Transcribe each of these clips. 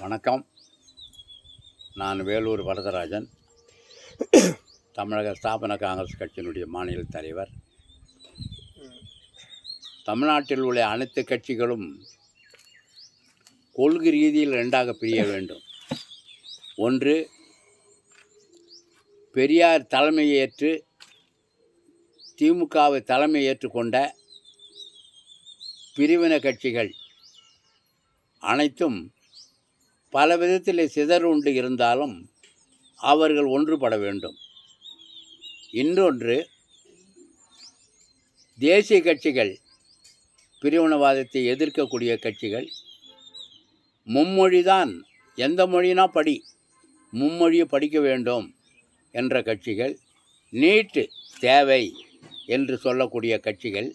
வணக்கம். நான் வேலூர் வரதராஜன், தமிழக ஸ்தாபன காங்கிரஸ் கட்சியினுடைய மாநில தலைவர். தமிழ்நாட்டில் உள்ள அனைத்து கட்சிகளும் கொள்கை ரீதியில் ரெண்டாக பிரிய வேண்டும். ஒன்று, பெரியார் தலைமையேற்று திமுகவை தலைமை ஏற்றுக்கொண்ட பிரிவினை கட்சிகள் அனைத்தும் பல விதத்தில் சிதறுண்டு இருந்தாலும் அவர்கள் ஒன்றுபட வேண்டும். இன்னொன்று, தேசிய கட்சிகள், பிரிவினைவாதத்தை எதிர்க்கக்கூடிய கட்சிகள், மும்மொழிதான், எந்த மொழினா படி, மும்மொழியை படிக்க வேண்டும் என்ற கட்சிகள், நீட்டு தேவை என்று சொல்லக்கூடிய கட்சிகள்,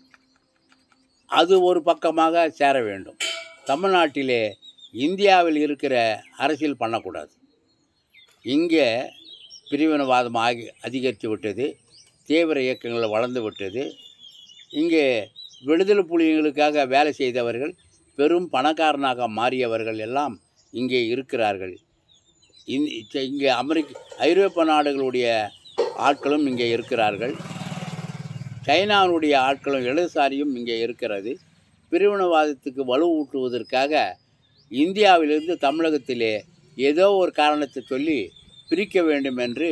அது ஒரு பக்கமாக சேர வேண்டும். தமிழ்நாட்டிலே இந்தியாவில் இருக்கிற அரசியல் பண்ணக்கூடாது. இங்கே பிரிவினைவாதம் அதிகரித்து விட்டது, தீவிர இயக்கங்கள் வளர்ந்து விட்டது. இங்கே விடுதலை புலிகளுக்காக வேலை செய்தவர்கள், பெரும் பணக்காரனாக மாறியவர்கள் எல்லாம் இங்கே இருக்கிறார்கள். இங்கே ஐரோப்பிய நாடுகளுடைய ஆட்களும் இங்கே இருக்கிறார்கள். சைனாவுடைய ஆட்களும் இடதுசாரியும் இங்கே இருக்கிறது. பிரிவினைவாதத்துக்கு வலுவூட்டுவதற்காக இந்தியாவிலிருந்து தமிழகத்திலே ஏதோ ஒரு காரணத்தை சொல்லி பிரிக்க வேண்டும் என்று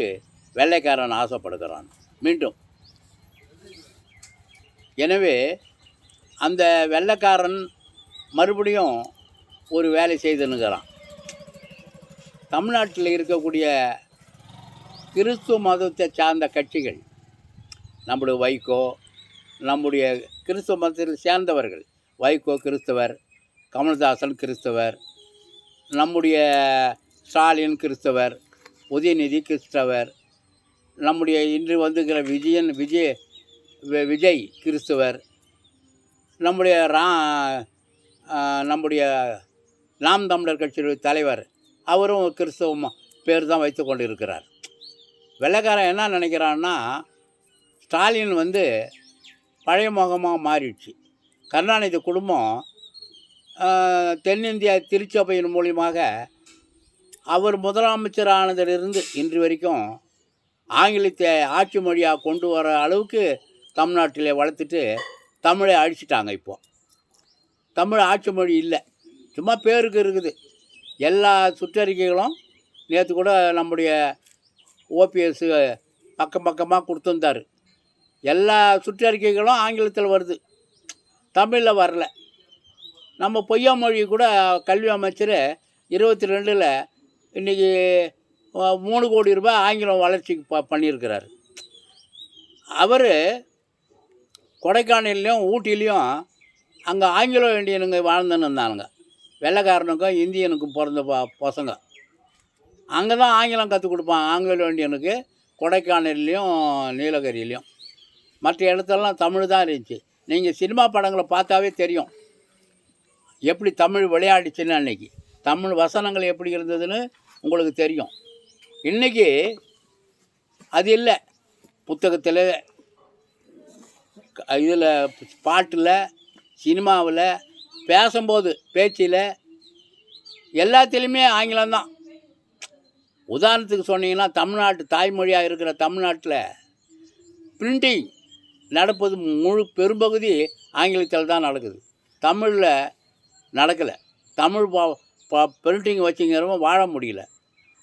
வெள்ளைக்காரன் ஆசைப்படுகிறான் மீண்டும். எனவே அந்த வெள்ளைக்காரன் மறுபடியும் ஒரு வேலை செய்துனுங்கிறான். தமிழ்நாட்டில் இருக்கக்கூடிய கிறிஸ்துவ மதத்தை சார்ந்த கட்சிகள், நம்முடைய வைகோ, நம்முடைய கிறிஸ்துவ மதத்தில் சேர்ந்தவர்கள், வைகோ கிறிஸ்தவர், கமல்ஹாசன் கிறிஸ்தவர், நம்முடைய ஸ்டாலின் கிறிஸ்தவர், உதயநிதி கிறிஸ்தவர், நம்முடைய இன்று வந்துக்கிற விஜய் கிறிஸ்தவர், நம்முடைய நாம் தமிழர் கட்சியுடைய தலைவர் அவரும் கிறிஸ்தவ பேர் தான் வைத்து கொண்டு இருக்கிறார். வெள்ளைக்காரன் என்ன நினைக்கிறான்னா, ஸ்டாலின் பழைய முகமாக மாறிடுச்சு. கருணாநிதி குடும்பம் தென்னிந்தியா திருச்சபையின் மூலியமாக அவர் முதலமைச்சர் ஆனதிலிருந்து இன்று வரைக்கும் ஆங்கிலத்தை ஆட்சி மொழியாக கொண்டு வர அளவுக்கு தமிழ்நாட்டிலே வளர்த்துட்டு தமிழை அழிச்சிட்டாங்க. இப்போது தமிழ் ஆட்சி மொழி இல்லை, சும்மா பேருக்கு இருக்குது. எல்லா சுற்றறிக்கைகளும் நேற்று கூட நம்முடைய ஓபிஎஸ் பக்கமாக கொடுத்துருந்தார். எல்லா சுற்றறிக்கைகளும் ஆங்கிலத்தில் வருது, தமிழில் வரல. நம்ம பொய்யா மொழி கூட கல்வி அமைச்சர் 22 இன்றைக்கி 3 கோடி ரூபாய் ஆங்கிலம் வளர்ச்சிக்கு பண்ணியிருக்கிறார். அவர் கொடைக்கானல்லையும் ஊட்டிலையும் அங்கே ஆங்கிலோ இந்தியனுங்க வாழ்ந்துன்னு இருந்தானுங்க. வெள்ளைக்காரனுக்கும் இந்தியனுக்கும் பிறந்த பசங்க அங்கே தான் ஆங்கிலம் கற்றுக் கொடுப்பான். ஆங்கிலோ இந்தியனுக்கு கொடைக்கானல்லையும் நீலகிரிலையும். மற்ற இடத்துலலாம் தமிழ் தான் இருந்துச்சு. நீங்கள் சினிமா படங்களை பார்த்தாவே தெரியும் எப்படி தமிழ் விளையாடிச்சுன்னு. அன்றைக்கி தமிழ் வசனங்கள் எப்படி இருந்ததுன்னு உங்களுக்கு தெரியும். இன்றைக்கி அது இல்லை. புத்தகத்தில், இதில், பாட்டில், சினிமாவில், பேசும்போது பேச்சில் எல்லாத்துலேயுமே ஆங்கிலம்தான். உதாரணத்துக்கு சொன்னீங்கன்னா, தமிழ்நாட்டு தாய்மொழியாக இருக்கிற தமிழ்நாட்டில் பிரிண்டிங் நடப்பது பெரும்பகுதி ஆங்கிலத்தில் தான் நடக்குது, தமிழில் நடக்கலை. தமிழ் பிரிண்டிங் வச்சுங்கிறவன் வாழ முடியல,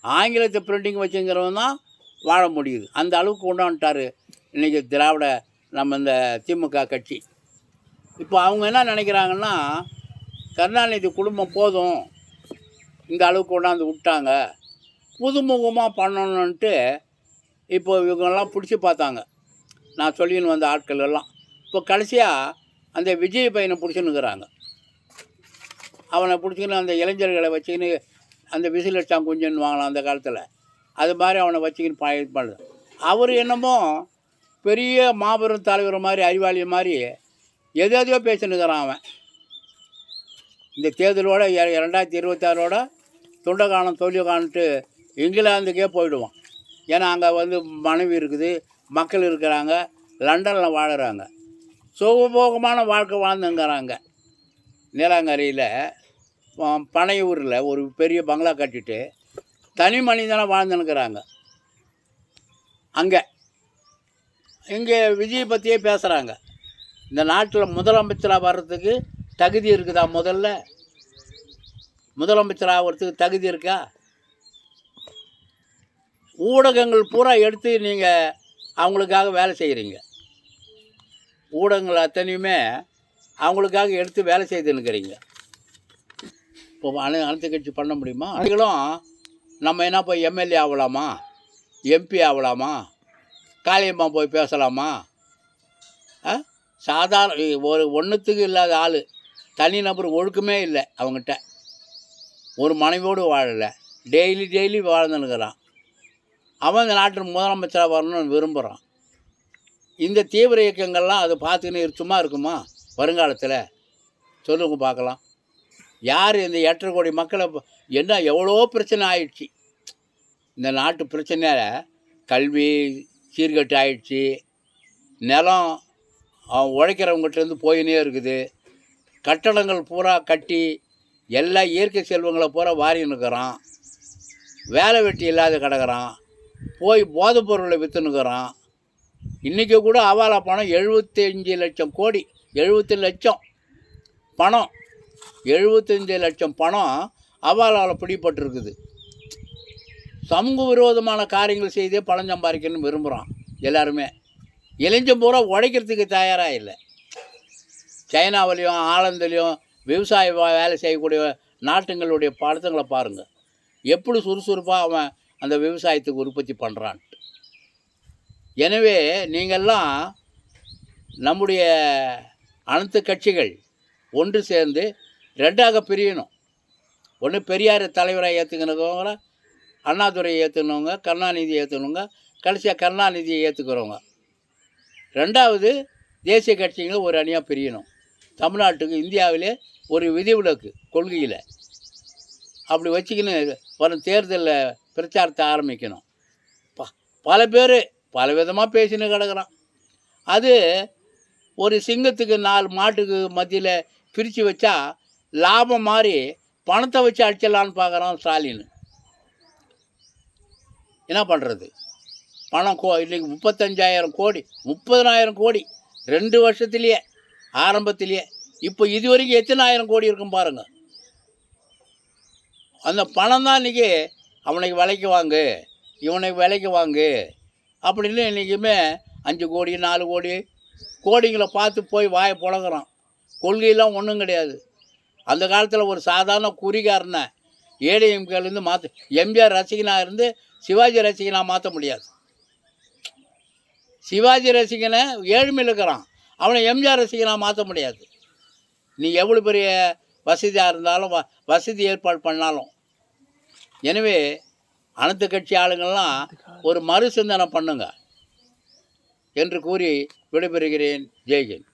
ஆங்கிலத்தை பிரிண்டிங் வச்சுங்கிறவன் தான் வாழ முடியுது. அந்த அளவுக்கு கொண்டாந்துட்டார் இன்றைக்கி திராவிட நம்ம இந்த திமுக கட்சி. இப்போ அவங்க என்ன நினைக்கிறாங்கன்னா, கருணாநிதி குடும்பம் போதும், இந்த அளவுக்கு கொண்டாந்து விட்டாங்க, புதுமுகமாக பண்ணணுன்ட்டு இப்போ இவங்கெல்லாம் பிடிச்சி பார்த்தாங்க. நான் சொல்லின்னு வந்த ஆட்கள் எல்லாம் இப்போ கடைசியாக அந்த விஜய் பையனை பிடிச்சின்னுக்கிறாங்க. அவனை பிடிச்சிக்கின்னு அந்த இளைஞர்களை வச்சுக்கின்னு அந்த விசிலட்சாங் குஞ்சுன்னு வாங்கலாம் அந்த காலத்தில், அது மாதிரி அவனை வச்சுக்கின்னு இது பண்ணுறது. அவர் என்னமோ பெரிய மாபெரும் தலைவர் மாதிரி, அறிவாளி மாதிரி எதையோ பேசினுக்கிறான் அவன். இந்த தேர்தலோட 2026 துண்டகானம் தொழில்கான்ட்டு இங்கிலாந்துக்கே போயிடுவான். ஏன்னா அங்கே மனைவி இருக்குது, மக்கள் இருக்கிறாங்க, லண்டனில் வாழுறாங்க, சுகபோகமான வாழ்க்கை வாழ்ந்துங்கிறாங்க. நீலாங்கரையில் பனையூரில் ஒரு பெரிய பங்களா கட்டிட்டு தனி மனிதனாக வாழ்ந்துன்னுக்குறாங்க. அங்கே இங்கே விஜய் பற்றியே பேசுகிறாங்க. இந்த நாட்டில் முதலமைச்சராக வர்றதுக்கு தகுதி இருக்குதா? முதலமைச்சர் ஆகிறதுக்கு தகுதி இருக்கா? ஊடகங்கள் பூரா எடுத்து நீங்கள் அவங்களுக்காக வேலை செய்கிறீங்க. ஊடகங்கள் அத்தனையுமே அவங்களுக்காக எடுத்து வேலை செய்துன்னுக்கிறீங்க. இப்போ அனைத்து கட்சி பண்ண முடியுமா? அவங்களும் நம்ம என்ன போய் எம்எல்ஏ ஆகலாமா, எம்பி ஆகலாமா, காளியம்மா போய் பேசலாமா? சாதாரண ஒரு ஒன்றுத்துக்கு இல்லாத ஆள், தனிநபர் ஒழுக்கமே இல்லை அவங்ககிட்ட. ஒரு மனைவியோடு வாழலை, டெய்லி வாழ்ந்துன்னுக்கிறான். அவன் இந்த நாட்டின் முதலமைச்சராக வரணும்னு விரும்புகிறான். இந்த தீவிர இயக்கங்கள்லாம் அது பார்த்துக்கின்னு சும்மா இருக்குமா வருங்காலத்தில்? சொல்லுங்க பார்க்கலாம். யார் இந்த 8.5 கோடி மக்களை என்ன எவ்வளோ பிரச்சனை ஆயிடுச்சு இந்த நாட்டு பிரச்சனையில். கல்வி சீர்கட்டு ஆயிடுச்சு, நிலம் உழைக்கிறவங்ககிட்டேருந்து போயினே இருக்குது, கட்டடங்கள் பூரா கட்டி எல்லா இயற்கை செல்வங்களை பூரா வாரின்னுக்கிறான், வேலை வெட்டி இல்லாத கிடக்கிறான், போய் போதைப் பொருளை விற்றுனுக்கிறான். இன்றைக்கி கூட அவாலா பணம் 75 லட்சம் கோடி, 70 லட்சம் பணம், 75 லட்சம் பணம் அவாலாவில் பிடிப்பட்டிருக்குது. சமூக விரோதமான காரியங்கள் செய்தே பணம் சம்பாதிக்கணும்னு விரும்புகிறான் எல்லாருமே. இளைஞம் பூரா உழைக்கிறதுக்கு தயாராக இல்லை. சைனாவிலையும் ஆலந்துலேயும் விவசாய வேலை செய்யக்கூடிய நாட்டுங்களுடைய படத்துங்களை பாருங்கள், எப்படி சுறுசுறுப்பாக அவன் அந்த விவசாயத்துக்கு உற்பத்தி பண்ணுறான்ட்டு. எனவே நீங்கள்லாம் நம்முடைய அனைத்து கட்சிகள் ஒன்று சேர்ந்து ரெண்டாக பிரியணும். ஒன்று பெரியார் தலைவராக ஏற்றுக்கிறவங்கள, அண்ணாதுரையை ஏற்றுனவங்க, கருணாநிதியை ஏற்றுனவங்க, கடைசியாக கருணாநிதியை ஏற்றுக்கிறவங்க. ரெண்டாவது தேசிய கட்சிகள் ஒரு அணியாக பிரியணும். தமிழ்நாட்டுக்கு இந்தியாவிலே ஒரு விதிவிலக்கு கொள்கையில் அப்படி வச்சுக்கின்னு வரும் தேர்தலில் பிரச்சாரத்தை ஆரம்பிக்கணும். பல பேர் பல விதமாக பேசின்னு கிடக்கிறான். அது ஒரு சிங்கத்துக்கு 4 மாட்டுக்கு மத்தியில் பிரித்து வச்சா லாபம் மாதிரி பணத்தை வச்சு அடிச்சிடலான்னு பார்க்குறான் ஸ்டாலின். என்ன பண்ணுறது? பணம் இன்றைக்கி 35,000 கோடி, 30,000 கோடி 2 வருஷத்துலேயே, ஆரம்பத்திலேயே. இப்போ இது வரைக்கும் எத்தனை ஆயிரம் கோடி இருக்கும் பாருங்கள். அந்த பணம் தான் இன்றைக்கி அவனுக்கு விலைக்கு வாங்கு, இவனுக்கு விலைக்கு வாங்கு அப்படின்னு இன்றைக்குமே 5 கோடி 4 கோடி கோடிங்களை பார்த்து போய் வாயை புழங்குறான். கொள்கையெல்லாம் ஒன்றும் கிடையாது. அந்த காலத்தில் ஒரு சாதாரண குறிகாரனை ஏடிஎம்கேலேருந்து மாற்ற, எம்ஜிஆர் ரசிகனாக இருந்து சிவாஜி ரசிகனாக மாற்ற முடியாது. சிவாஜி ரசிகனை ஏழ்மையில் இருக்கிறான், அவனை எம்ஜிஆர் ரசிகனாக மாற்ற முடியாது. நீ எவ்வளோ பெரிய வசதியாக இருந்தாலும் வசதி ஏற்பாடு பண்ணாலும். எனவே அனைத்து கட்சி ஆளுங்கள்லாம் ஒரு மறு சிந்தனை பண்ணுங்க என்று கூறி விடைபெறுகிறேன். ஜெய்ஹிந்த்.